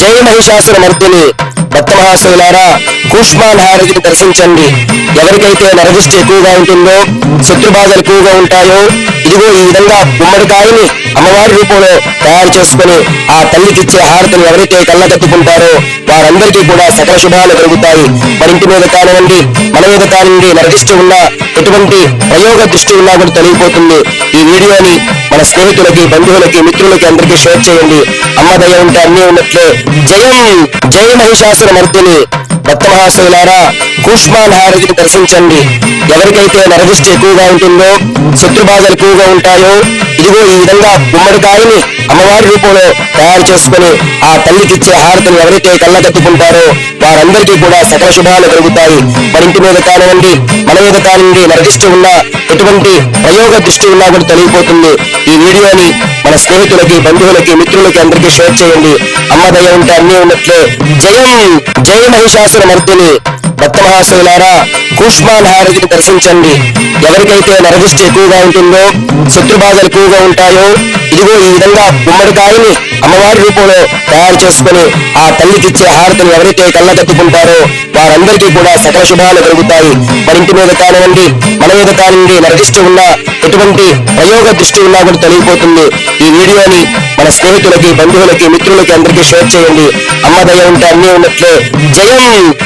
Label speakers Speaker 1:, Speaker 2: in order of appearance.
Speaker 1: జై మహిషాసుర మర్దిని భక్త మహాశయులారా, కూష్మాన్ హారతిని దర్శించండి. ఎవరికైతే నరదిష్టి ఎక్కువగా ఉంటుందో, శత్రుబాధలు ఎక్కువగా ఉంటాయో, ఇదిగో ఈ విధంగా గుమ్మడికాయని అమ్మవారి రూపంలో తయారు చేసుకుని ఆ తల్లికిచ్చే హారతిని ఎవరైతే కళ్ళగత్తుకుంటారో వారందరికీ కూడా సకల శుభాలు కలుగుతాయి. మన ఇంటి మీద కానివ్వండి, మన మీద కానివ్వండి, నరదిష్టి ఉన్నా, ఎటువంటి ప్రయోగ దృష్టి ఉన్నా కూడా తొలగిపోతుంది. ఈ వీడియోని మన స్నేహితులకి, బంధువులకి, మిత్రులకి అందరికీ షేర్ చేయండి. అమ్మ దయ ఉంటే అన్నీ ఉన్నట్లే. జై మహిషాసుర మర్దిని భక్త మహాశయులారా, కూష్మాన్ హారతిని దర్శించండి. ఎవరికైతే నరదిష్టి ఎక్కువగా ఉంటుందో, శత్రుబాధలు ఎక్కువగా ఉంటాయో, ఇదిగో ఈ విధంగా గుమ్మడికాయని అమ్మవారి రూపంలో తయారు చేసుకుని ఆ తల్లికిచ్చే హారతిని ఎవరైతే కళ్ళగత్తుకుంటారో వారందరికీ కూడా సకల శుభాలు కలుగుతాయి. మన ఇంటి మీద కానివ్వండి, మన మీద కానివ్వండి, నరదిష్టి ఉన్నా, ఎటువంటి ప్రయోగ దృష్టి ఉన్నా కూడా తొలగిపోతుంది. ఈ వీడియోని మన స్నేహితులకి, బంధువులకి, మిత్రులకి అందరికీ షేర్ చేయండి. అమ్మ దయ ఉంటే అన్నీ ఉన్నట్లే. జై మహిషాసుర మర్దిని భక్త మహాశయులారా, కూష్మాన్ హారతిని దర్శించండి. ఎవరికైతే నరదిష్టి ఎక్కువగా ఉంటుందో, శత్రుబాధలు ఎక్కువగా ఉంటాయో, ఇదిగో ఈ విధంగా గుమ్మడికాయని అమ్మవారి రూపంలో తయారు చేసుకుని ఆ తల్లికిచ్చే హారతిని ఎవరైతే కళ్ళగత్తుకుంటారో వారందరికీ కూడా సకల శుభాలు కలుగుతాయి. మన ఇంటి మీద కానివ్వండి, మన మీద కానివ్వండి, నరదిష్టి ఉన్నా, ఎటువంటి ప్రయోగ దృష్టి ఉన్నా కూడా తొలగిపోతుంది. ఈ వీడియోని మన స్నేహితులకి, బంధువులకి, మిత్రులకి అందరికీ షేర్ చేయండి. అమ్మ దయ ఉంటే అన్నీ ఉన్నట్లే.